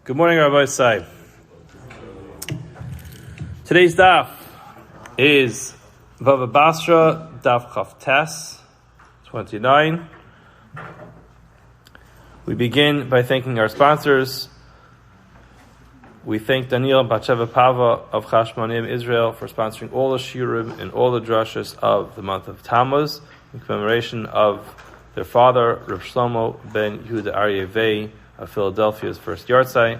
Good morning, Rabbi. Today's daf is Bava Basra, daf Chavtes 29. We begin by thanking our sponsors. We thank Batsheva Pava of Hashmonaim, Israel, for sponsoring all the shiurim and all the drashas of the month of Tammuz in commemoration of their father, Reb Shlomo ben Yehuda Aryeh Vegh of Philadelphia's first Yahrzeit.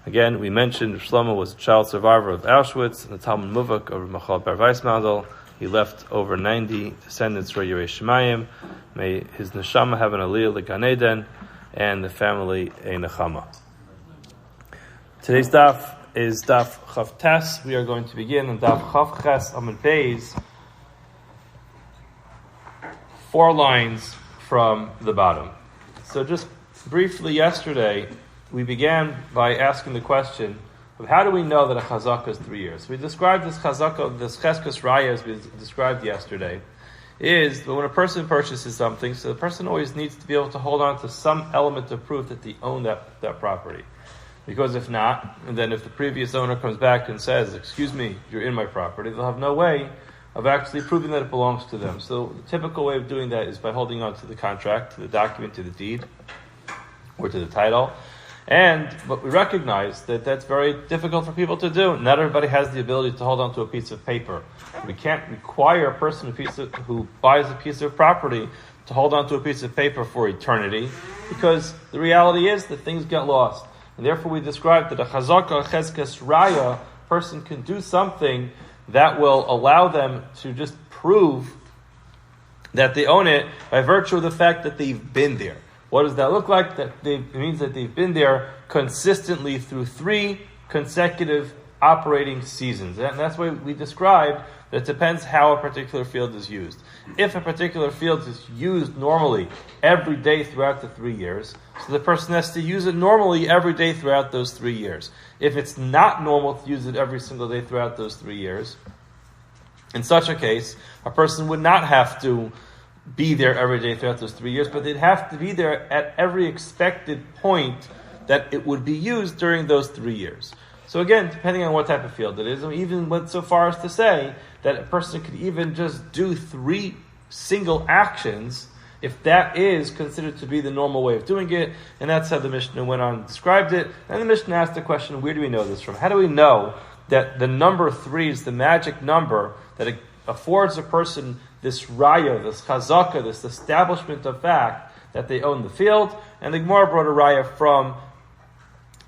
Again, we mentioned Reb Shlomo was a child survivor of Aushwitz and the TALMUD muvhak of Reb Michel Ber Weismendel. He left over 90 descendants for yireh Shamaim. May his neshama have an aliya l'Gan Eden and the family a neshama. Today's daf is daf Chavtes. We are going to begin on daf Chavches Amud Beis, 4 lines from the bottom. So just briefly yesterday, we began by asking the question of how do we know that a chazaka is 3 years? We described this chazaka, this cheskes raya, as we described yesterday, is that when a person purchases something, so the person always needs to be able to hold on to some element of proof that they own that property. Because if not, and then if the previous owner comes back and says, excuse me, you're in my property, they'll have no way of actually proving that it belongs to them. So the typical way of doing that is by holding on to the contract, to the document, to the deed, or to the title. But we recognize that that's very difficult for people to do. Not everybody has the ability to hold on to a piece of paper. We can't require a person who buys a piece of property to hold on to a piece of paper for eternity, because the reality is that things get lost. And therefore we described that a chazaka, cheskes raya, person can do something that will allow them to just prove that they own it by virtue of the fact that they've been there. What does that look like? It means that they've been there consistently through 3 consecutive operating seasons. And that's why we described that it depends how a particular field is used. If a particular field is used normally every day throughout the 3 years, so the person has to use it normally every day throughout those 3 years. If it's not normal to use it every single day throughout those 3 years, in such a case, a person would not have to be there every day throughout those 3 years, but they'd have to be there at every expected point that it would be used during those 3 years. So again, depending on what type of field it is, and even went so far as to say that a person could even just do 3 single actions if that is considered to be the normal way of doing it, and that's how the Mishnah went on and described it. And the Mishnah asked the question, where do we know this from? How do we know that the number 3 is the magic number that it affords a person this raya, this chazaka, this establishment of fact that they own the field? And the Gemara brought a raya from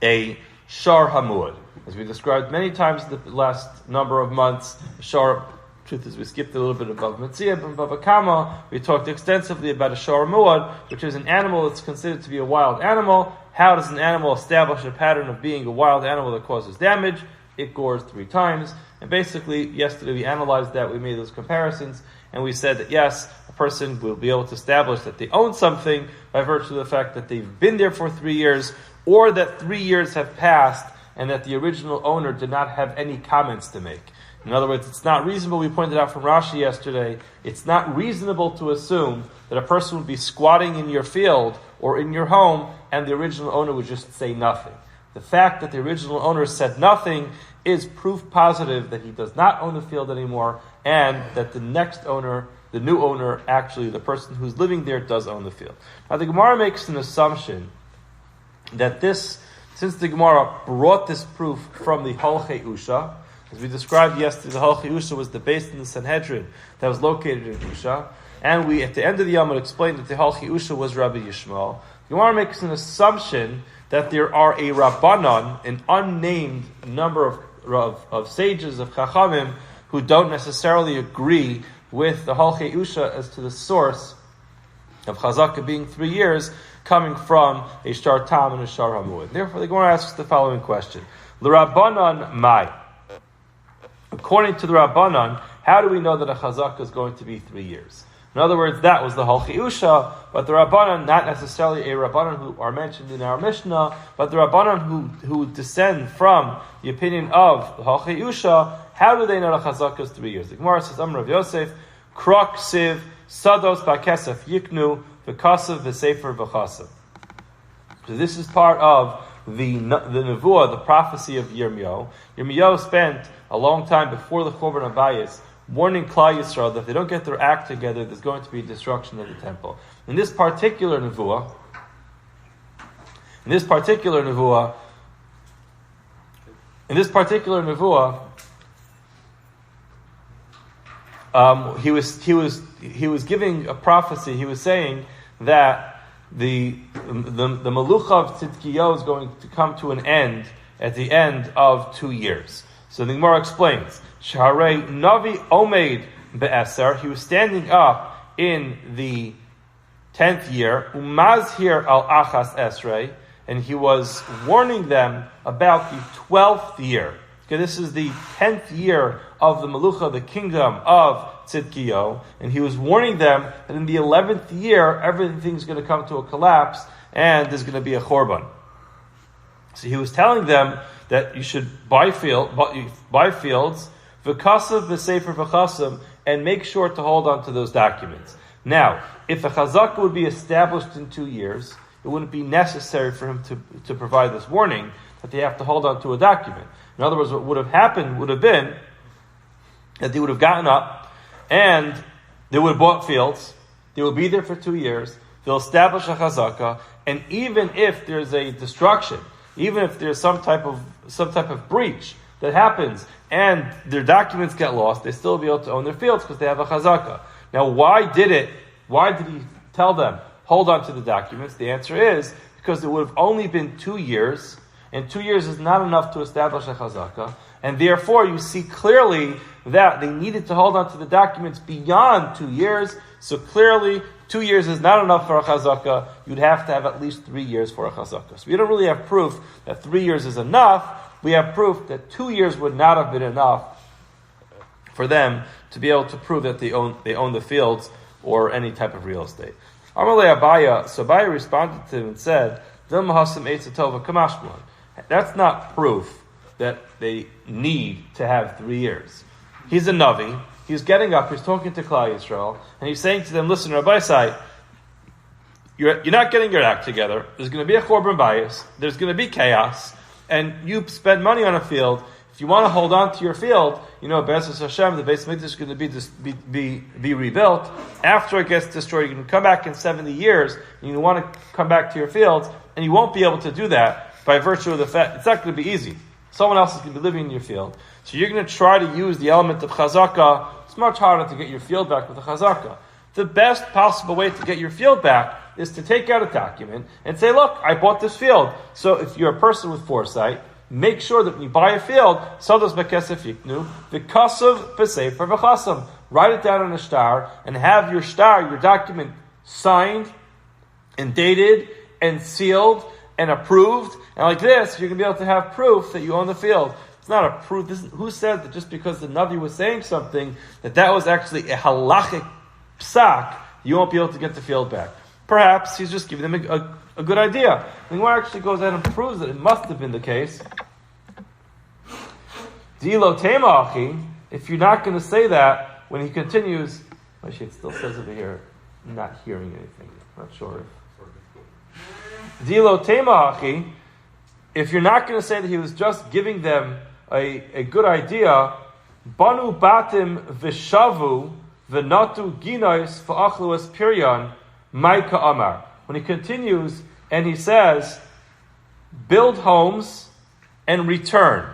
a shar hamud. As we described many times in the last number of months, truth is we skipped a little bit above Metzia, but Bava Kama, we talked extensively about a shar muad, which is an animal that's considered to be a wild animal. How does an animal establish a pattern of being a wild animal that causes damage? It gores 3 times. And basically, yesterday we analyzed that, we made those comparisons, and we said that yes, a person will be able to establish that they own something by virtue of the fact that they've been there for 3 years, or that 3 years have passed, and that the original owner did not have any comments to make. In other words, it's not reasonable, we pointed out from Rashi yesterday, it's not reasonable to assume that a person would be squatting in your field or in your home and the original owner would just say nothing. The fact that the original owner said nothing is proof positive that he does not own the field anymore, and that the next owner, the new owner, actually the person who's living there, does own the field. Now the Gemara makes an assumption that since the Gemara brought this proof from the Holchei Usha, as we described yesterday, the Holchei Usha was the base in the Sanhedrin that was located in Usha, and we at the end of the Yom explained that the Holchei Usha was Rabbi Yishmael. The Gemara makes an assumption that there are a Rabbanon, an unnamed number of sages, of Chachamim, who don't necessarily agree with the Holchei Usha as to the source of Chazaka being 3 years, coming from a Shar Tam and a Shar Hamud. Therefore, the Gemara asks the following question: L'Rabbanon Mai. According to the Rabbanon, how do we know that a Chazaka is going to be 3 years? In other words, that was the Holchei Usha, but the Rabbanon, not necessarily a Rabbanon who are mentioned in our Mishnah, but the Rabbanon who descend from the opinion of the Holchei Usha, how do they know the Chazaka is 3 years? The Gemara says, Amar Rav Yosef, Krok Siv, Sados Bakesef Yiknu, V'kasav V'sefer V'chasav. So this is part of the nevuah, the prophecy of Yirmiyahu. Yirmiyahu spent a long time before the Churban Abayis warning Klal Yisrael that if they don't get their act together, there's going to be destruction of the temple. In this particular nevuah, he was giving a prophecy. He was saying that the Malucha of Tzidkiyahu is going to come to an end at the end of 2 years. So the Gemara explains, Shaharei Navi Omeid Be'eser, he was standing up in the 10th year, Umazhir al Achas Esrei, and he was warning them about the 12th year. Okay, this is the 10th year of the Malucha, the kingdom of Tzidkiyahu, and he was warning them that in the 11th year, everything's going to come to a collapse, and there's going to be a Chorban. So he was telling them that you should buy fields, v'kasav v'sefer v'chasim, and make sure to hold on to those documents. Now, if a chazaka would be established in 2 years, it wouldn't be necessary for him to provide this warning that they have to hold on to a document. In other words, what would have happened would have been that they would have gotten up and they would have bought fields. They will be there for 2 years. They'll establish a chazaka, and even if there's a destruction, even if there's some type of breach that happens and their documents get lost, they still be able to own their fields because they have a chazaka. Now, why did he tell them, hold on to the documents? The answer is because it would have only been 2 years, and 2 years is not enough to establish a chazaka, and therefore you see clearly that they needed to hold on to the documents beyond 2 years, so clearly 2 years is not enough for a chazaka. You'd have to have at least 3 years for a chazaka. So we don't really have proof that 3 years is enough. We have proof that 2 years would not have been enough for them to be able to prove that they own the fields or any type of real estate. Amalei Abaya, so Abaya responded to him and said, that's not proof that they need to have 3 years. He's a Navi. He's getting up, he's talking to Klal Yisrael, and he's saying to them, listen, Rabbi Sai, you're not getting your act together. There's going to be a Chorban Bayis. There's going to be chaos. And you spend money on a field. If you want to hold on to your field, Be'ezus Hashem, the Beis Mikdash is going to be rebuilt. After it gets destroyed, you can come back in 70 years, and you want to come back to your fields, and you won't be able to do that by virtue of the fact it's not going to be easy. Someone else is going to be living in your field. So you're going to try to use the element of chazaka. It's much harder to get your field back with a chazaka. The best possible way to get your field back is to take out a document and say, look, I bought this field. So if you're a person with foresight, make sure that when you buy a field, sados bekesef yiknu, v'kasav b'sefer v'chasam. Write it down on a star and have your document signed and dated and sealed and approved. And like this, you're going to be able to have proof that you own the field. It's not a proof. Who said that just because the Navi was saying something, that was actually a halachic psak, you won't be able to get the field back? Perhaps he's just giving them a good idea. The Gemara actually goes out and proves that it must have been the case. Dilo tema achi, if you're not going to say that, when he continues, actually it still says over here, not hearing anything. Not sure if. Dilo tema achi, if you're not going to say that he was just giving them a good idea, banu batim v'shavu v'natu ginois v'achlu es piryan Maika Amar. When he continues and he says, build homes and return.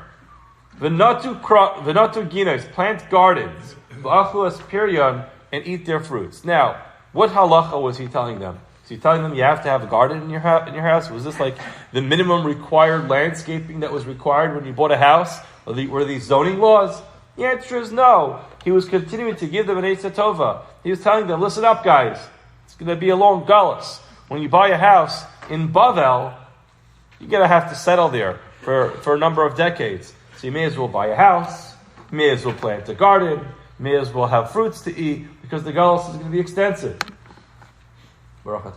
V'natu ginos, plant gardens. V'achlu es piryan, and eat their fruits. Now, what halacha was he telling them? Was he telling them you have to have a garden in your house? Was this like the minimum required landscaping that was required when you bought a house? Were these zoning laws? The answer is no. He was continuing to give them an Eitzah Tova. He was telling them, listen up guys. It's going to be a long gullus. When you buy a house in Bavel, you're going to have to settle there for a number of decades. So you may as well buy a house, you may as well plant a garden, you may as well have fruits to eat, because the gullus is going to be extensive. Gemara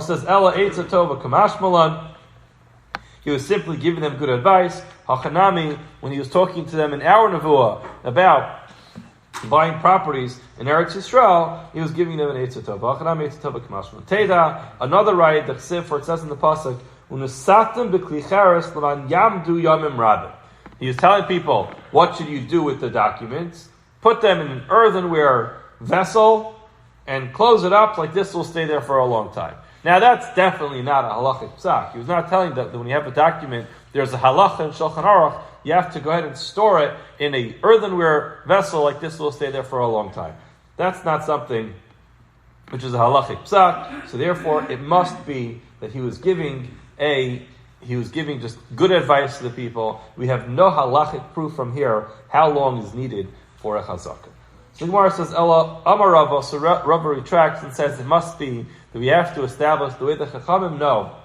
says, Ella Eitzah Tova Kamash Malan. He was simply giving them good advice. Hachanami, when he was talking to them in our nevuah about buying properties in Eretz Yisrael, he was giving them an Eitzah Tova. Another right, the Chsiv, where it says in the Pasuk, he was telling people, what should you do with the documents? Put them in an earthenware vessel and close it up, like this will stay there for a long time. Now that's definitely not a halachic psak. He was not telling that when you have a document, there's a halacha in Shulchan Aruch, you have to go ahead and store it in an earthenware vessel, like this will stay there for a long time. That's not something which is a halachic psak, so therefore it must be that he was giving just good advice to the people. We have no halachic proof from here how long is needed for a chazakah. So the Gemara says, Ella Amar Rava, so Rava retracts and says it must be that we have to establish the way the Chachamim know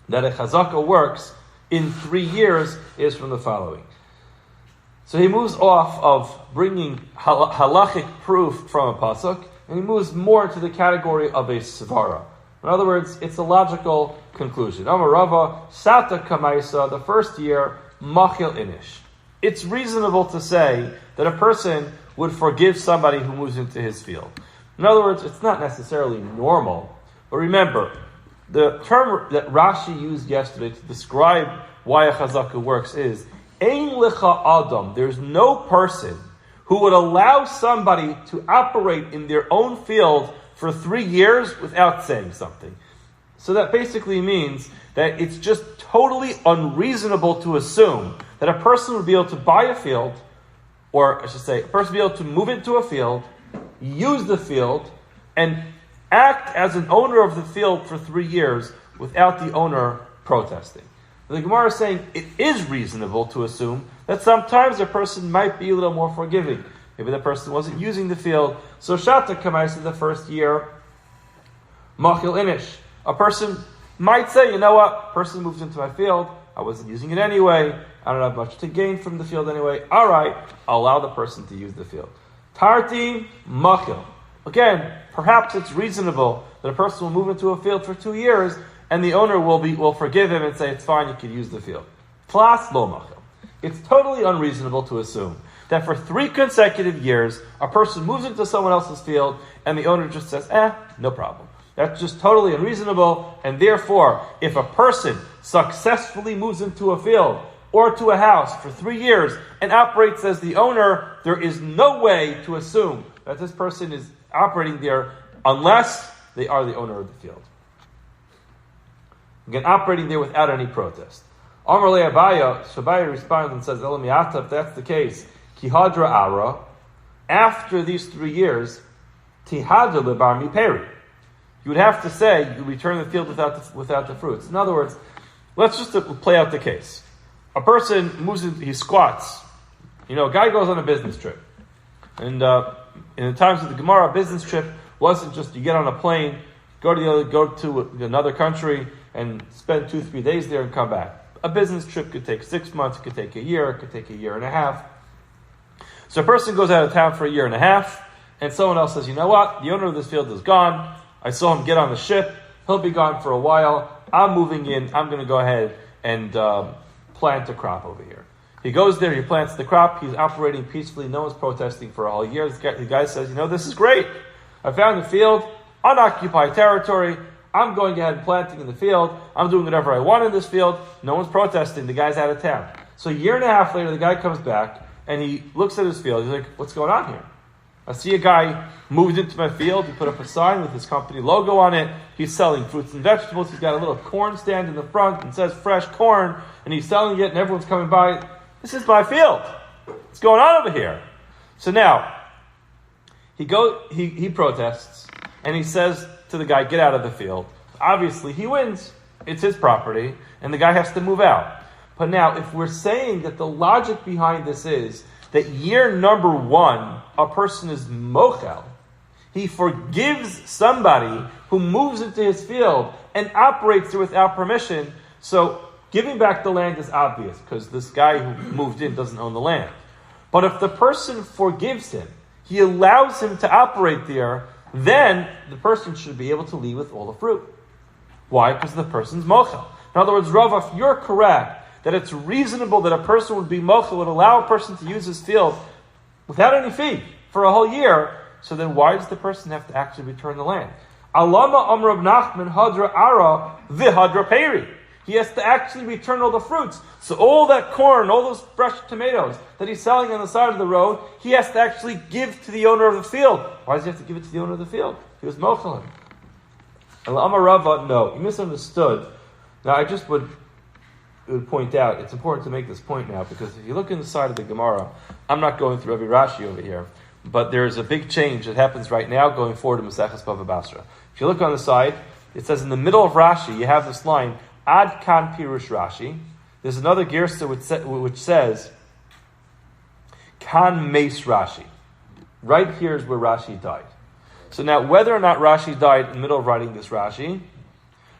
that a chazakah works in 3 years is from the following. So he moves off of bringing halachic proof from a pasuk, and he moves more into the category of a svara. In other words, it's a logical conclusion. Amar Rava, Sata Kamaisa, the first year, Machil Inish. It's reasonable to say that a person would forgive somebody who moves into his field. In other words, it's not necessarily normal, but remember, the term that Rashi used yesterday to describe why a chazakah works is, Ein lecha adam, there's no person who would allow somebody to operate in their own field for 3 years without saying something. So that basically means that it's just totally unreasonable to assume that a person would be able to buy a field, or I should say, a person would be able to move into a field, use the field, and act as an owner of the field for 3 years without the owner protesting. The Gemara is saying it is reasonable to assume that sometimes a person might be a little more forgiving. Maybe the person wasn't using the field. So Shata Kamaisa, the first year, Machil Inish. A person might say, you know what, person moves into my field, I wasn't using it anyway, I don't have much to gain from the field anyway, alright, I'll allow the person to use the field. Tarti Machil. Again, perhaps it's reasonable that a person will move into a field for 2 years, and the owner will forgive him and say, it's fine, you can use the field. Plus lo machil. It's totally unreasonable to assume that for 3 consecutive years, a person moves into someone else's field, and the owner just says, no problem. That's just totally unreasonable, and therefore, if a person successfully moves into a field or to a house for 3 years and operates as the owner, there is no way to assume that this person is operating there unless they are the owner of the field. Again, operating there without any protest. Amar le Abaya, Shabai responds and says, Elamiata, if that's the case, Kihadra Ara, after these 3 years, Tihadra lebar mi peri. You would have to say, you return the field without the fruits. In other words, let's just play out the case. A person moves in, he squats. A guy goes on a business trip. And in the times of the Gemara, a business trip wasn't just you get on a plane, go to another country, and spend 2-3 days there and come back. A business trip could take 6 months, it could take a year, it could take a year and a half. So a person goes out of town for a year and a half, and someone else says, you know what, the owner of this field is gone, I saw him get on the ship, he'll be gone for a while, I'm moving in, I'm going to go ahead and plant a crop over here. He goes there, he plants the crop, he's operating peacefully, no one's protesting for a whole year. The guy says, this is great, I found the field, unoccupied territory, I'm going ahead and planting in the field. I'm doing whatever I want in this field. No one's protesting. The guy's out of town. So a year and a half later, the guy comes back and he looks at his field. He's like, what's going on here? I see a guy moved into my field. He put up a sign with his company logo on it. He's selling fruits and vegetables. He's got a little corn stand in the front and says fresh corn. And he's selling it and everyone's coming by. This is my field. What's going on over here? So now, he protests and he says to the guy, get out of the field. Obviously, he wins. It's his property, and the guy has to move out. But now, if we're saying that the logic behind this is that year number 1, a person is mochel, he forgives somebody who moves into his field and operates there without permission, so giving back the land is obvious, because this guy who moved in doesn't own the land. But if the person forgives him, he allows him to operate there, then the person should be able to leave with all the fruit. Why? Because the person's mochel. In other words, Rav, if you're correct that it's reasonable that a person would be mochel, would allow a person to use his field without any fee for a whole year, so then why does the person have to actually return the land? Alama Amr Nachman Hadra Ara Vihadra Peri. He has to actually return all the fruits. So all that corn, all those fresh tomatoes that he's selling on the side of the road, he has to actually give to the owner of the field. Why does he have to give it to the owner of the field? He was mochel him. And Amar Rava, no, he misunderstood. Now I just would point out, it's important to make this point now, because if you look inside of the Gemara, I'm not going through every Rashi over here, but there's a big change that happens right now going forward in Maseches Bava Basra. If you look on the side, it says in the middle of Rashi, you have this line, Ad Kan Pirush Rashi. There's another Girsa which says, Kan Meis Rashi. Right here is where Rashi died. So now, whether or not Rashi died in the middle of writing this Rashi,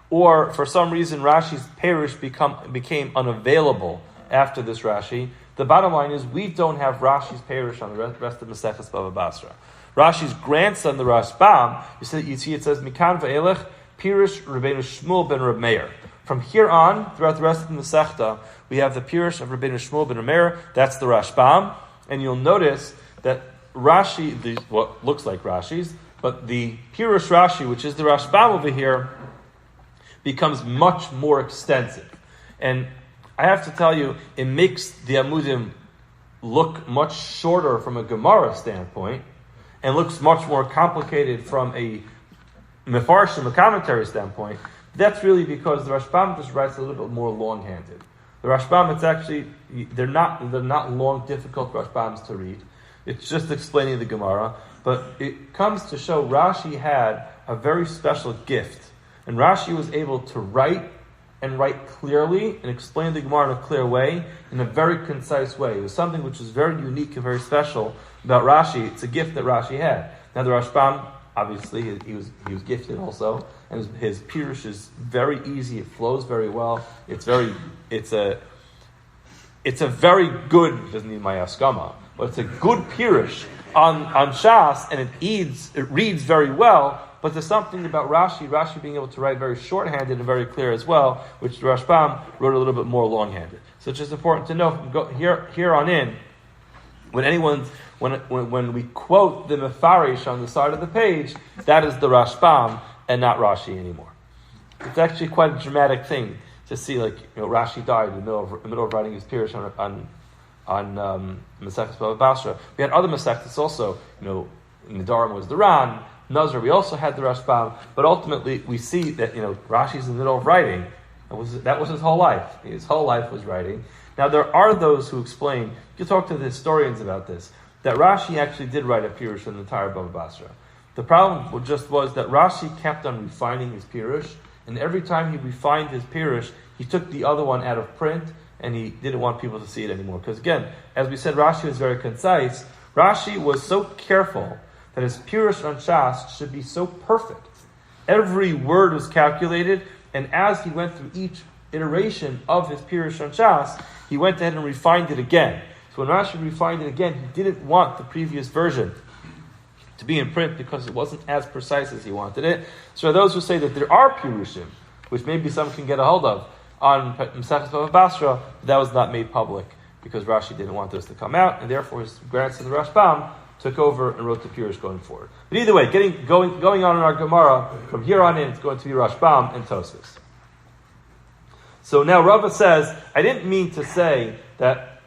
or for some reason Rashi's parish became unavailable after this Rashi, the bottom line is we don't have Rashi's parish on the rest of Maseches Bava Basra. Rashi's grandson, the Rashbam, you see it says, Mikan Ve'elech, Pirush Rabbeinu Shmuel ben Reb Meir. From here on, throughout the rest of the Masechta, we have the Pirush of Rabbeinu Shmuel ben Reb Meir, that's the Rashbam, and you'll notice that Rashi, what looks like Rashi's, but the Pirush Rashi, which is the Rashbam over here, becomes much more extensive. And I have to tell you, it makes the Amudim look much shorter from a Gemara standpoint, and looks much more complicated from a Mefarshim, a commentary standpoint. That's really because the Rashbam just writes a little bit more long-handed. The Rashbam, it's actually, they're not long, difficult Rashbams to read. It's just explaining the Gemara. But it comes to show Rashi had a very special gift. And Rashi was able to write clearly and explain the Gemara in a clear way, in a very concise way. It was something which was very unique and very special about Rashi. It's a gift that Rashi had. Now the Rashbam, obviously, he was gifted also, and his pirush is very easy. It flows very well. It's a very good. It doesn't need my askama, but it's a good pirush on Shas, and it reads very well. But there's something about Rashi being able to write very shorthanded and very clear as well, which the Rashbam wrote a little bit more longhanded. So it's just important to know here on in, when we quote the Mefarish on the side of the page, that is the Rashbam and not Rashi anymore. It's actually quite a dramatic thing to see, Rashi died in the middle of writing his Pirush on Maseches Bava Basra. We had other Masechtas also, in the Dharma was the Ran, Nazar, we also had the Rashbam, but ultimately we see that, Rashi's in the middle of writing. That was his whole life. His whole life was writing. Now there are those who explain, you talk to the historians about this, that Rashi actually did write a Pirush in the entire Bava Basra. The problem just was that Rashi kept on refining his Pirush, and every time he refined his Pirush, he took the other one out of print, and he didn't want people to see it anymore. Because again, as we said, Rashi was very concise. Rashi was so careful that his Pirush on Shas should be so perfect. Every word was calculated, and as he went through each iteration of his Pirush on Shas, he went ahead and refined it again. So when Rashi refined it again, he didn't want the previous version to be in print because it wasn't as precise as he wanted it. So those who say that there are Pirushim, which maybe some can get a hold of, on Maseches Bava Basra, that was not made public because Rashi didn't want those to come out, and therefore his grandson, the Rashbam, took over and wrote the Pirush going forward. But either way, going on in our Gemara, from here on in, it's going to be Rashbam and Tosfos. So now Rava says, I didn't mean to say that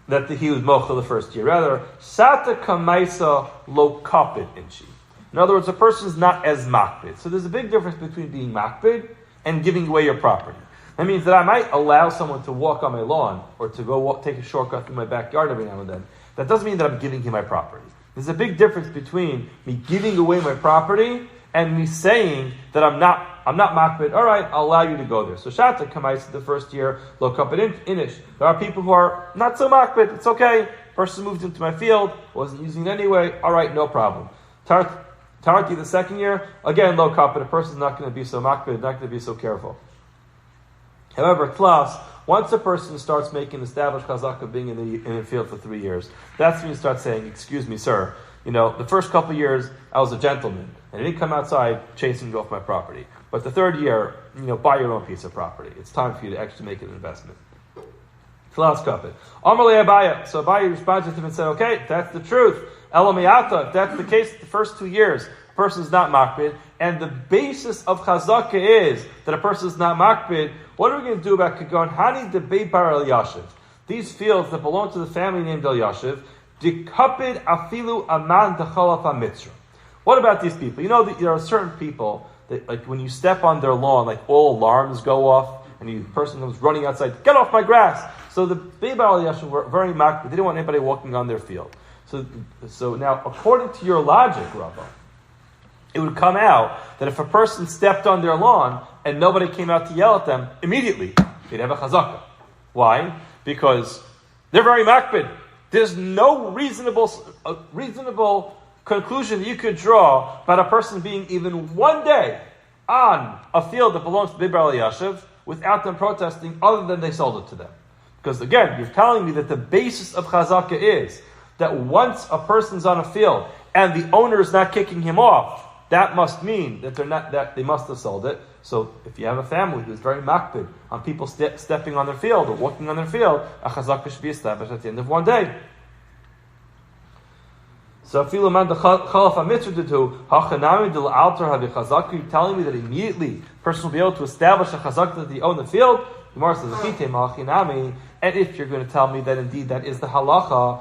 he was mochel the first year. Rather, Sata Kamaisa Lo Kapid Inchi. In other words, a person is not as makbid. So there's a big difference between being makbid and giving away your property. That means that I might allow someone to walk on my lawn or to go take a shortcut through my backyard every now and then. That doesn't mean that I'm giving him my property. There's a big difference between me giving away my property and me saying that I'm not makbid. All right, I'll allow you to go there. So Shata Kamais the first year, lo kapid inish. There are people who are not so makbid. It's okay. Person moved into my field, wasn't using it anyway. All right, no problem. Tarti the second year, again lo kapid. A person's not going to be so makbid, not going to be so careful. However, Klas, once a person starts making established chazak of being in the field for 3 years, that's when you start saying, excuse me, sir, the first couple of years, I was a gentleman, and I didn't come outside chasing you off my property. But the third year, buy your own piece of property. It's time for you to actually make an investment. Tfilas kapid. Amar le Abaye. So Abaye responded to him and said, okay, that's the truth. Elamiyata, if that's the case, the first 2 years, the person is not makbid, and the basis of chazaka is that a person is not makbid, what are we going to do about Kagon? Hani de Beibar El Yashiv. These fields that belong to the family named El Yashiv, Dikapid afilu aman dechalaf mitzra. What about these people? You know that there are certain people that, like, when you step on their lawn, like all alarms go off, and the person comes running outside, get off my grass. So the Beibar El Yashiv were very makbid. They didn't want anybody walking on their field. So now, according to your logic, Rabbi, it would come out that if a person stepped on their lawn and nobody came out to yell at them, immediately they'd have a chazaka. Why? Because they're very makbid. There's no reasonable conclusion that you could draw about a person being even one day on a field that belongs to Beibar El Yashiv without them protesting, other than they sold it to them. Because again, you're telling me that the basis of chazaka is that once a person's on a field and the owner is not kicking him off, that must mean that they must have sold it. So if you have a family who's very makbid on people stepping on their field or walking on their field, a chazaka should be established at the end of one day. So afilu man dechalaf mitzvah to hachanami del alter havi chazaka. You're telling me that immediately the person will be able to establish a chazaka that they own the field. Gemara says, and if you're going to tell me that indeed that is the halacha,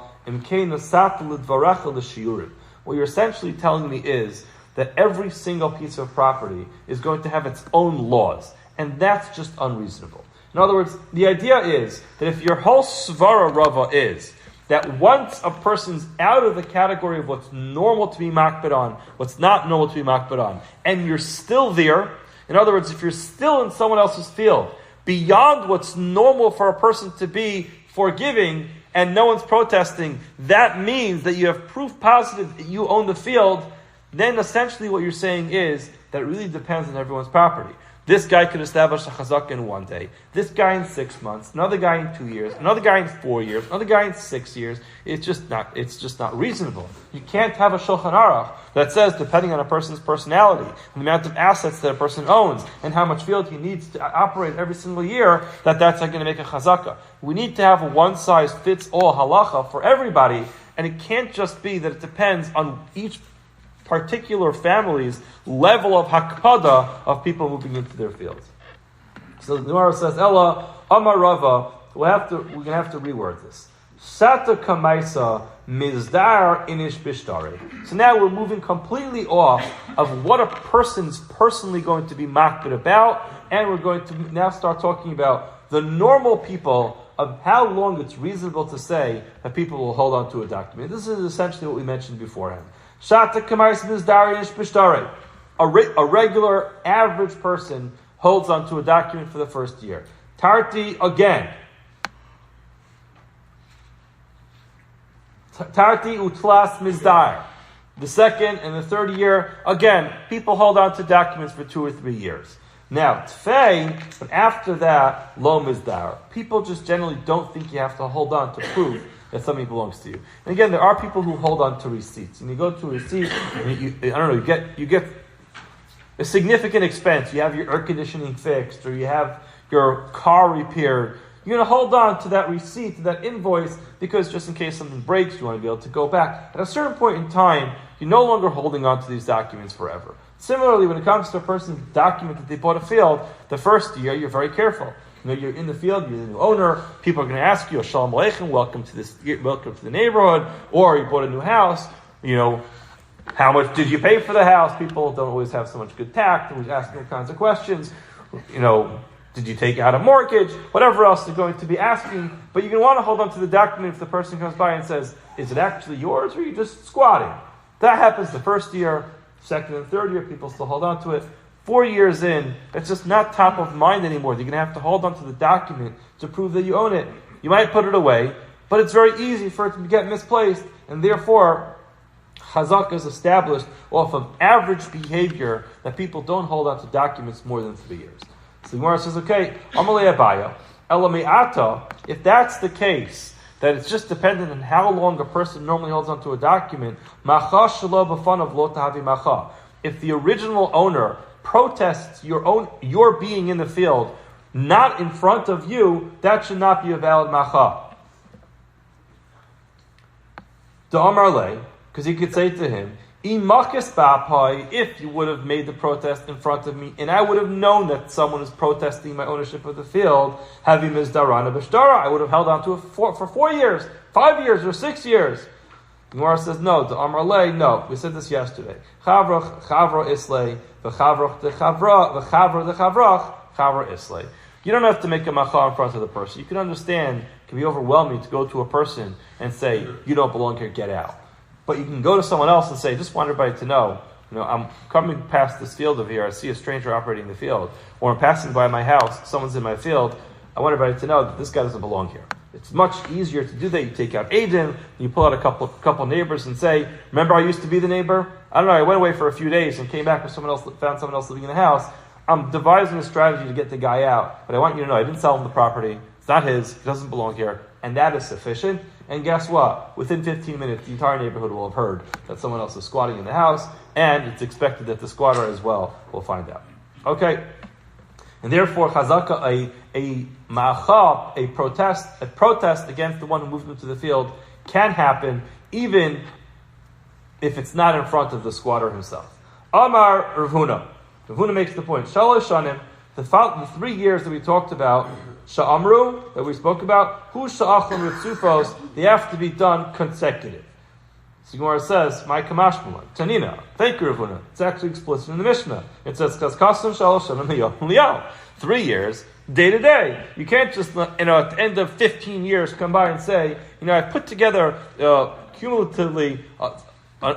what you're essentially telling me is that every single piece of property is going to have its own laws, and that's just unreasonable. In other words, the idea is that if your whole svara rava is that once a person's out of the category of what's normal to be makbid on, what's not normal to be makbid on, and you're still there, in other words, if you're still in someone else's field, beyond what's normal for a person to be forgiving, and no one's protesting, that means that you have proof positive that you own the field. Then essentially what you're saying is that it really depends on everyone's property. This guy could establish a chazaka in 1 day, this guy in 6 months, another guy in 2 years, another guy in 4 years, another guy in 6 years. It's just not reasonable. You can't have a shulchan aruch that says, depending on a person's personality, and the amount of assets that a person owns, and how much field he needs to operate every single year, that's not going to make a chazaka. We need to have a one-size-fits-all halacha for everybody, and it can't just be that it depends on each particular family's level of hakpada of people moving into their fields. So the Gemara says, Ella, Amar Rava, we're going to have to reword this. Sata kamaisa mizdar inish bishtare. So now we're moving completely off of what a person's personally going to be makbid about, and we're going to now start talking about the normal people of how long it's reasonable to say that people will hold on to a document. This is essentially what we mentioned beforehand. Shata kamaisa mizdar inish bishtare. A regular, average person holds on to a document for the first year. Tarti, again. Tarti utlas mizdar. The second and the third year, again, people hold on to documents for 2 or 3 years. Now, tfei, but after that, lo mizdar. People just generally don't think you have to hold on to prove that something belongs to you. And again, there are people who hold on to receipts. And you go to a receipt, and you get a significant expense. You have your air conditioning fixed, or you have your car repaired. You're going to hold on to that receipt, to that invoice, because just in case something breaks, you want to be able to go back. At a certain point in time, you're no longer holding on to these documents forever. Similarly, when it comes to a person's document that they bought a field, the first year, you're very careful. You're in the field, you're the new owner, people are going to ask you, Shalom Aleichem, welcome to the neighborhood, or you bought a new house, how much did you pay for the house? People don't always have so much good tact, always asking all kinds of questions. Did you take out a mortgage? Whatever else they're going to be asking. But you're going to want to hold on to the document if the person comes by and says, is it actually yours or are you just squatting? That happens the first year, second and third year, people still hold on to it. 4 years in, it's just not top of mind anymore. You're going to have to hold on to the document to prove that you own it. You might put it away, but it's very easy for it to get misplaced, and therefore, chazaka is established off of average behavior that people don't hold on to documents more than 3 years. So the Gemara says, okay, Amalei Abaya, Elamiata, if that's the case, that it's just dependent on how long a person normally holds on to a document, macha shelo b'fanav lo tahavi macha. If the original owner protests your being in the field not in front of you, that should not be a valid macha. Because he could say to him, if you would have made the protest in front of me, and I would have known that someone is protesting my ownership of the field, I would have held on to it for 4 years, 5 years, or 6 years. The Gemara says no. No. We said this yesterday. Chavra islay, v'chavra islay. You don't have to make a macha in front of the person. You can understand it can be overwhelming to go to a person and say, you don't belong here, get out. But you can go to someone else and say, just want everybody to know, I'm coming past this field over here, I see a stranger operating the field, or I'm passing by my house, someone's in my field, I want everybody to know that this guy doesn't belong here. It's much easier to do that. You take out Aiden, you pull out a couple neighbors and say, remember I used to be the neighbor? I don't know, I went away for a few days and came back with someone else, found someone else living in the house. I'm devising a strategy to get the guy out, but I want you to know I didn't sell him the property, it's not his, it doesn't belong here, and that is sufficient. And guess what? Within 15 minutes, the entire neighborhood will have heard that someone else is squatting in the house, and it's expected that the squatter as well will find out. Okay? And therefore, chazaka, a ma'acha, a protest against the one who moved into the field can happen, even if it's not in front of the squatter himself. Amar Rav Huna. Rav Huna makes the point. Shalosh shanim, the 3 years that we talked about, Sha'amru, that we spoke about, Hu sha'achlam ritzufos, they have to be done consecutive. So Gemara says, My kamashmulan, Tanina, thank you, Rav Huna. It's actually explicit in the Mishnah. It says, Kaskasam shalosh shanim liyom. 3 years, day to day. You can't just, at the end of 15 years, come by and say, I put together cumulatively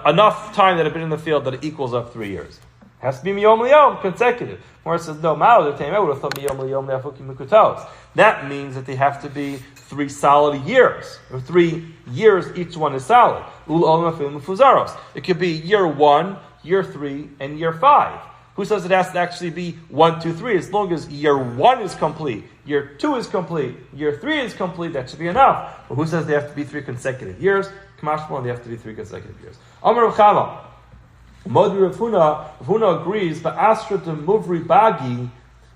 enough time that I've been in the field that it equals up 3 years. It has to be miyom liyom, consecutive. Morris says, no, I would have thought miyom liyom le'afukim mikutos. That means that they have to be 3 solid years, or 3 years, each one is solid. It could be year 1, year 3, and year 5. Who says it has to actually be 1, 2, 3? As long as year 1 is complete, year 2 is complete, year 3 is complete, that should be enough. But who says they have to be 3 consecutive years? Kamashmal, they have to be 3 consecutive years. Amar Rav Chama. Modri Rav Huna agrees, but Astra to Muvri Bagi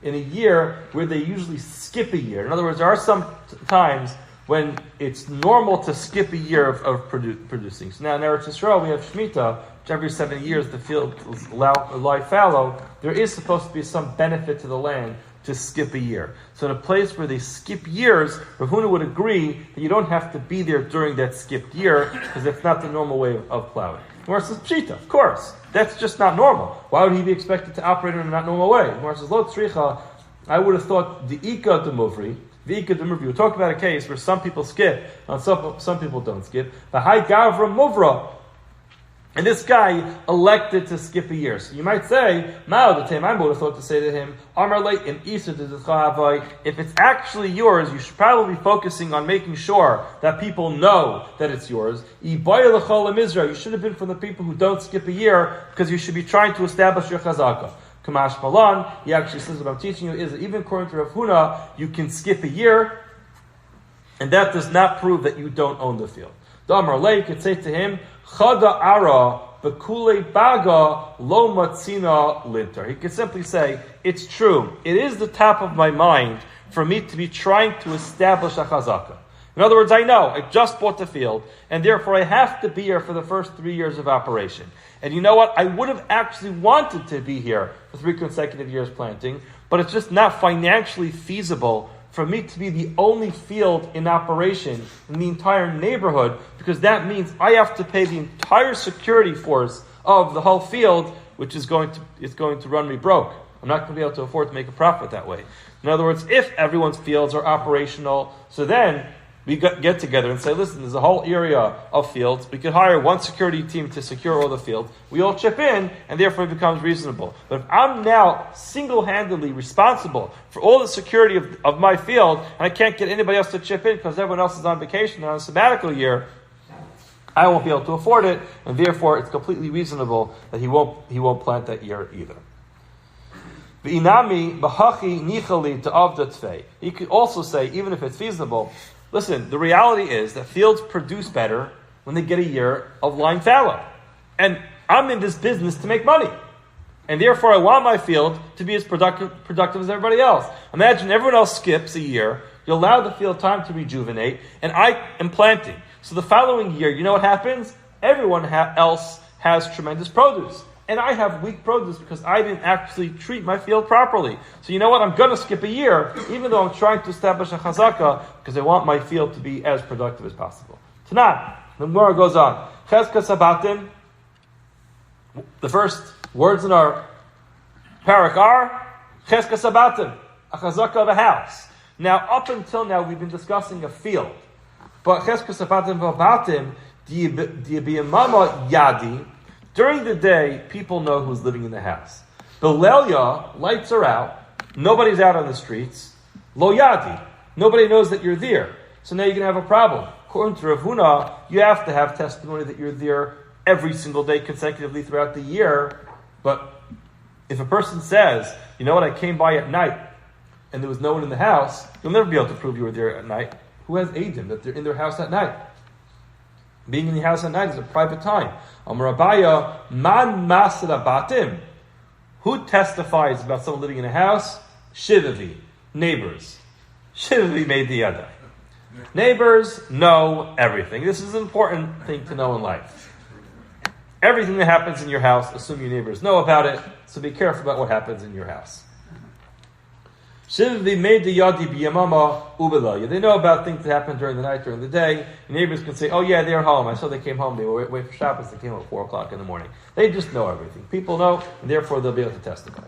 in a year where they usually skip a year. In other words, there are some times when it's normal to skip a year of producing. So now in Eretz Yisrael we have Shemitah, which every 7 years the field lie fallow. There is supposed to be some benefit to the land to skip a year. So in a place where they skip years, Rav Huna would agree that you don't have to be there during that skipped year, because that's not the normal way of plowing. Gemara says, Pshita, of course. That's just not normal. Why would he be expected to operate in a not normal way? Gemara says, Lo tzricha, I would have thought the Ika de Muvri, we're talking about a case where some people skip, and some people don't skip. The High Gavra Muvra. And this guy elected to skip a year. So you might say, Mao the Taim, I would have thought to say to him, if it's actually yours, you should probably be focusing on making sure that people know that it's yours. You should have been from the people who don't skip a year, because you should be trying to establish your chazaka. Kamash Malan, he actually says what I'm teaching you is that even according to Rav Huna, you can skip a year, and that does not prove that you don't own the field. The Amar Lei could say to him, Chada ara bekule baga lo matzina linter. He could simply say, it's true. It is the top of my mind for me to be trying to establish a chazaka. In other words, I know, I just bought the field, and therefore I have to be here for the first 3 years of operation. And you know what? I would have actually wanted to be here for 3 consecutive years planting, but it's just not financially feasible for me to be the only field in operation in the entire neighborhood, because that means I have to pay the entire security force of the whole field, which is going to run me broke. I'm not going to be able to afford to make a profit that way. In other words, if everyone's fields are operational, so then we get together and say, listen, there's a whole area of fields. We could hire one security team to secure all the fields. We all chip in, and therefore it becomes reasonable. But if I'm now single-handedly responsible for all the security of my field, and I can't get anybody else to chip in because everyone else is on vacation and on a sabbatical year, I won't be able to afford it, and therefore it's completely reasonable that he won't plant that year either. He could also say, even if it's feasible, listen, the reality is that fields produce better when they get a year of lying fallow. And I'm in this business to make money. and therefore I want my field to be as productive as everybody else. Imagine everyone else skips a year, you allow the field time to rejuvenate, and I am planting. So the following year, you know what happens? Everyone else has tremendous produce. And I have weak produce because I didn't actually treat my field properly. So you know what? I'm going to skip a year, even though I'm trying to establish a chazaka, because I want my field to be as productive as possible. Tonight, the Gemara goes on. Chezkas habatim. The first words in our parak are Chezkas habatim, a chazaka of a house. Now, up until now, we've been discussing a field. But Chezkas habatim v'habatim di'biyamama yadi. During the day, people know who's living in the house. Belelia, lights are out. Nobody's out on the streets. Lo yadi. Nobody knows that you're there. So now you're going to have a problem. According to Rav Huna, you have to have testimony that you're there every single day consecutively throughout the year. But if a person says, you know what, I came by at night and there was no one in the house, you'll never be able to prove you were there at night. Who has Eidim that they're in their house at night? Being in the house at night is a private time. Amar Abaya, man masra batim. Who testifies about someone living in a house? Shivavi, neighbors. Shivavi made the other. Neighbors know everything. This is an important thing to know in life. Everything that happens in your house, assume your neighbors know about it, so be careful about what happens in your house. Shivavi made the yadi biyamama ubelaya. They know about things that happen during the night, during the day. Your neighbors can say, oh yeah, they're home. I saw they came home. They were waiting for Shabbos. They came home at 4 o'clock in the morning. They just know everything. People know, and therefore they'll be able to testify.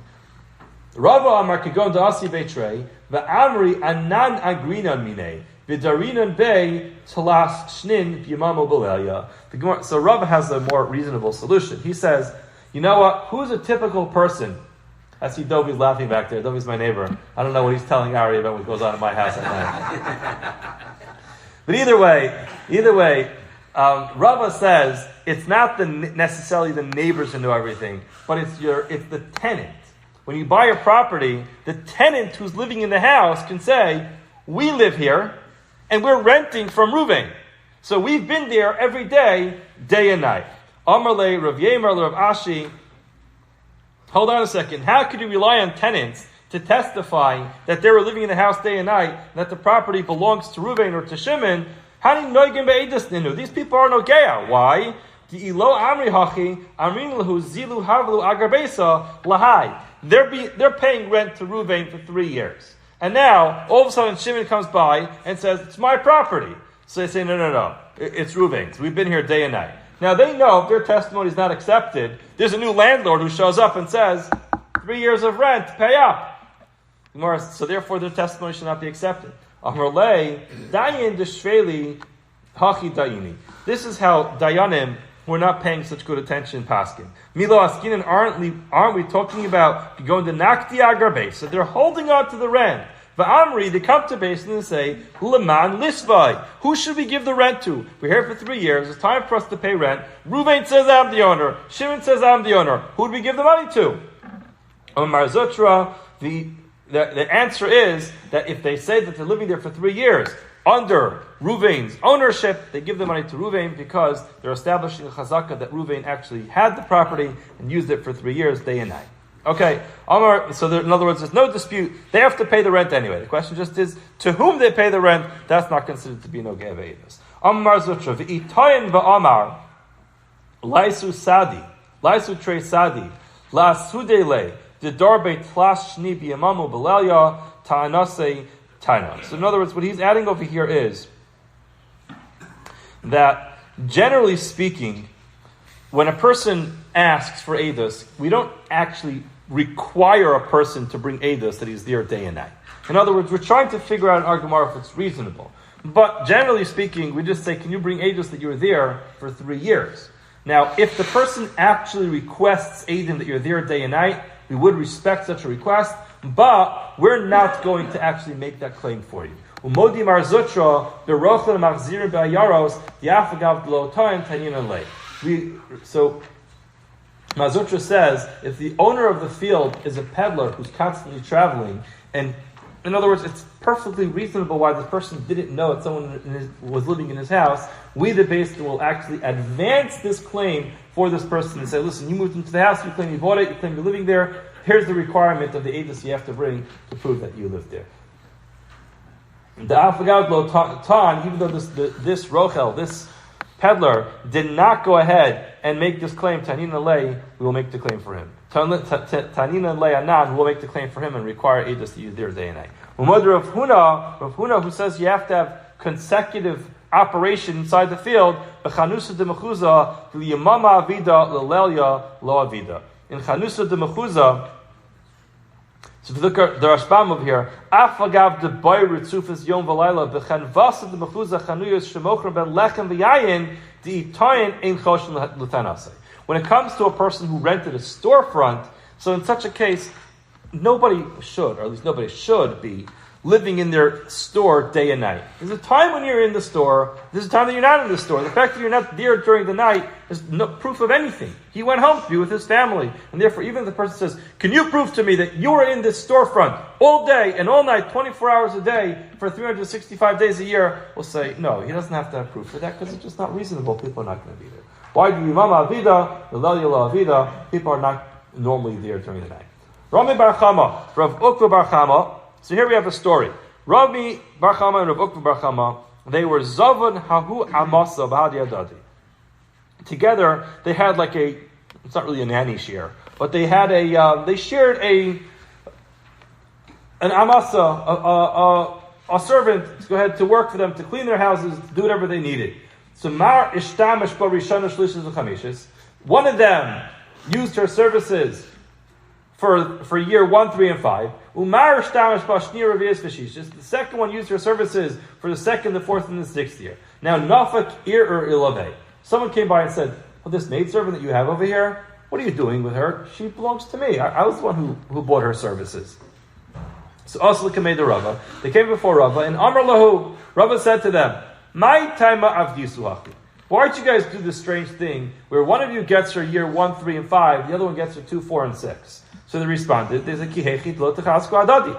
Rava Amar Kigon Da'asi Beitrei, Va'amri Anan Agrinan Mine, V'darinan Bei Talas Shnin B'yamamo B'lelia. So Rava has a more reasonable solution. He says, you know what? Who's a typical person? I see Dovi's laughing back there. Dovi's my neighbor. I don't know what he's telling Aryeh about what goes on in my house at night. But either way, Rava says it's not necessarily the neighbors who know everything, but it's the tenant. When you buy a property, the tenant who's living in the house can say, we live here, and we're renting from Reuven. So we've been there every day, day and night. Amarle, Rav Yemer, Rav Ashi. Hold on a second. How could you rely on tenants to testify that they were living in the house day and night, and that the property belongs to Reuven or to Shimon? These people are no geya. Why? They're paying rent to Reuven for 3 years. And now, all of a sudden, Shimon comes by and says, it's my property. So they say, no. It's Reuven's. We've been here day and night. Now they know if their testimony is not accepted, there's a new landlord who shows up and says, 3 years of rent, pay up. So therefore their testimony should not be accepted. This is how Dayanim, who are not paying such good attention in Paskin. Milo Askinen, aren't we talking about going to Nakti Agarbe? So they're holding on to the rent. Va'amri, they come to base and they say, Leman Lisvai. Who should we give the rent to? We're here for 3 years. It's time for us to pay rent. Reuven says I'm the owner. Shimon says I'm the owner. Who do we give the money to? Omar Zutra, the answer is that if they say that they're living there for 3 years, under Reuven's ownership, they give the money to Reuven because they're establishing a chazaka that Reuven actually had the property and used it for 3 years, day and night. Okay, in other words, there's no dispute. They have to pay the rent anyway. The question just is, to whom they pay the rent, that's not considered to be no ge'eh ve'edus. Amar Zutra, v'itoyin v'amar, laisu sadi, laisu trei sadi, la sudele, didarbe tlas shni b'yamamu b'lelia, ta'anase ta'ana. So in other words, what he's adding over here is that, generally speaking, when a person asks for edus, we don't actually require a person to bring edus that he's there day and night. In other words, we're trying to figure out in our Gemara if it's reasonable. But generally speaking, we just say, can you bring edus that you were there for 3 years? Now, if the person actually requests edim that you're there day and night, we would respect such a request, but we're not going to actually make that claim for you. So Mazutra says, if the owner of the field is a peddler who's constantly traveling, and In other words, it's perfectly reasonable why this person didn't know that someone was living in his house. We, the Beis Din, will actually advance this claim for this person and say, listen, you moved into the house, you claim you bought it, you claim you're living there. Here's the requirement of the edus you have to bring to prove that you lived there. The Afagav Lo Tan, even though this Rochel, this peddler, did not go ahead and make this claim, Tanina Lei, we will make the claim for him. Tanina Lei Anan, we will make the claim for him and require edus to use their DNA. Rav Huna, who says you have to have consecutive operation inside the field, Bechanusa de Mechuza, Liyamama Avida, Lelelia, Lo Avida. In Chanusa de Mechuza, so if you look at the Rashbam over here, Afagav de Boy Ritzufis Yom Valayla, Bechen Vasa de Mechuza, Chanuyas Shemochra Ben Lechem V'yayin, Di Itoyin Ein Choshen L'tanasei. When it comes to a person who rented a storefront, so in such a case, nobody should, or at least nobody should be, living in their store day and night. There's a time when you're in the store, there's a time that you're not in the store. The fact that you're not there during the night is no proof of anything. He went home to be with his family. And therefore, even if the person says, can you prove to me that you were in this storefront all day and all night, 24 hours a day, for 365 days a year, we'll say, no, he doesn't have to have proof for that because it's just not reasonable. People are not going to be there. Why do you Mama Avida, Lelel Avida? People are not normally there during the night. Rami Bar Chama, Rav Ukva Bar Chama. So here we have a story. Rabbi Bar Chama and Rav Ukva Bar Chama, they were Zavan Hahu Amasa B'Hadi Adadi. Together, they had like it's not really a nanny share, but they had they shared an Amasa, a servant to go ahead to work for them, to clean their houses, to do whatever they needed. So Mar Ishtamish Barishana Shlishis V'Chamishis. One of them used her services for year 1, 3, and 5. Umar Ishtamish Bashni Revius V'Shishis. The second one used her services for the 2nd, the 4th, and the 6th year. Now Nafak Ir Ilaveh. Someone came by and said, well, this maidservant that you have over here, what are you doing with her? She belongs to me. I was the one who bought her services. So Asla Kamei the Rava. They came before Rava, and Amar Lahu, Rava said to them, my taima avdisuhachi. Why don't you guys do this strange thing where one of you gets her year 1, 3, and 5, the other one gets her 2, 4, and 6? So they responded, there's a kihechit lo techasku adadi.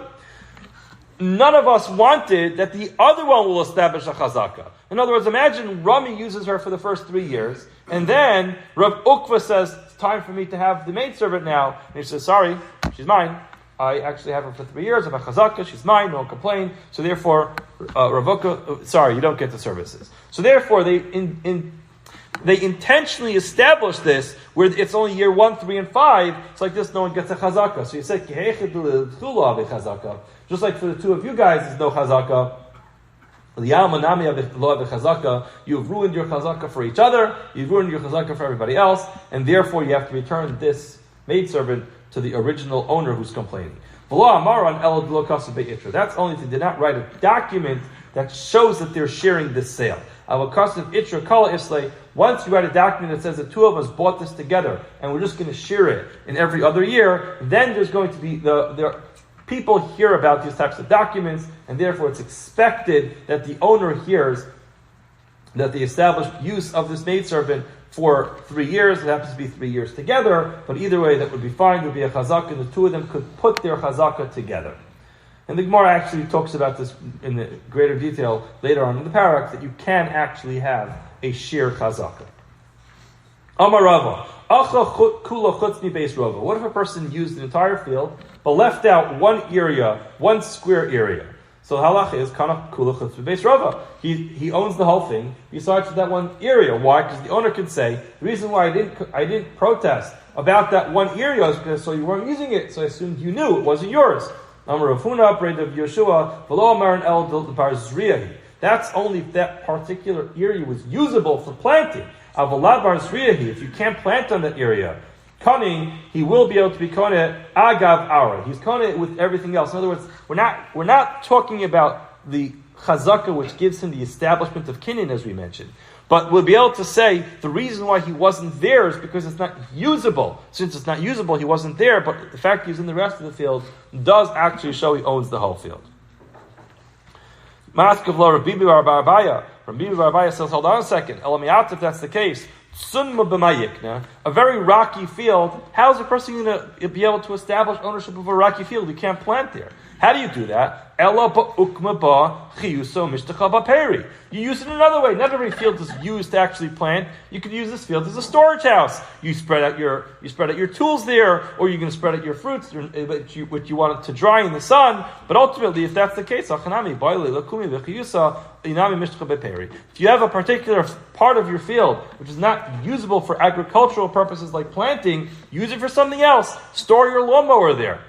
None of us wanted that the other one will establish a chazaka. In other words, imagine Rami uses her for the first 3 years, and then Rav Ukva says, it's time for me to have the maidservant now. And he says, sorry, she's mine. I actually have her for 3 years. I'm a chazaka, she's mine, no one complain. So therefore, Rav Ukva, sorry, you don't get the services. So therefore, they intentionally established this where it's only year 1, 3, and 5. It's like this, no one gets a chazaka. So you said, just like for the two of you guys, there's no chazaka. You've ruined your chazaka for each other, you've ruined your chazaka for everybody else, and therefore you have to return this maidservant to the original owner who's complaining. That's only if they did not write a document that shows that they're sharing this sale. Once you write a document that says the two of us bought this together and we're just going to share it in every other year, then there's going to be the people hear about these types of documents, and therefore it's expected that the owner hears that the established use of this maidservant for 3 years. It happens to be 3 years together, but either way that would be fine. There would be a chazaka, and the two of them could put their chazaka together. And the Gemara actually talks about this in the greater detail later on in the parak, that you can actually have a sheer chazaka. Amar Rava, what if a person used an entire field but left out one area, one square area? So halacha is kana kula chutz b'beis Rava. He owns the whole thing besides that one area. Why? Because the owner can say the reason why I didn't protest about that one area is because you weren't using it, so I assumed you knew it wasn't yours. Amar Rav Huna, Braid of Yeshua, v'lo amar el del barzriyahi. That's only if that particular area was usable for planting. Avalad barzriyahi. If you can't plant on that area, cunning, he will be able to be koneh agav ara. He's koneh with everything else. In other words, we're not talking about the chazaka which gives him the establishment of kinyan, as we mentioned. But we'll be able to say the reason why he wasn't there is because it's not usable. Since it's not usable, he wasn't there, but the fact he's in the rest of the field does actually show he owns the whole field. Maskavla Rabbi Bar Abaya. Rabbi Bar Abaya says, hold on a second. Elamiat, if that's the case, a very rocky field, how is a person going to be able to establish ownership of a rocky field? You can't plant there. How do you do that? You use it another way. Not every field is used to actually plant. You could use this field as a storage house. You spread out your tools there, or you're going to spread out your fruits, which you want it to dry in the sun. But ultimately, if that's the case, if you have a particular part of your field which is not usable for agricultural purposes like planting, use it for something else. Store your lawnmower there.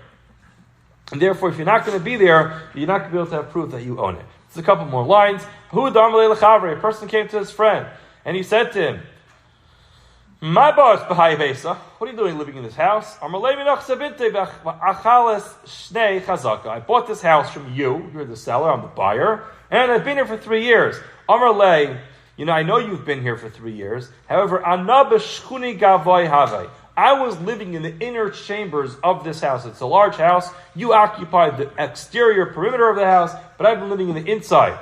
And therefore, if you're not going to be there, you're not going to be able to have proof that you own it. There's a couple more lines. A person came to his friend, and he said to him, "My boss, what are you doing living in this house? I bought this house from you. You're the seller, I'm the buyer, and I've been here for 3 years. I know you've been here for 3 years. However, I was living in the inner chambers of this house. It's a large house. You occupied the exterior perimeter of the house, but I've been living in the inside."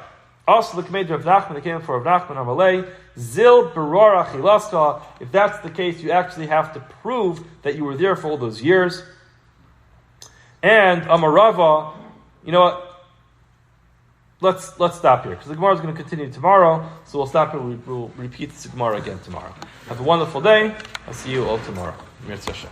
Also, the command of Rav Nachman, they came for Rav Nachman Amalei, Zil Berora Chilaska. If that's the case, you actually have to prove that you were there for all those years. And Amarava, you know what? Let's stop here, because the Gemara is going to continue tomorrow, so we'll stop here. We'll repeat this Gemara again tomorrow. Have a wonderful day. I'll see you all tomorrow. Mitzvah Shem.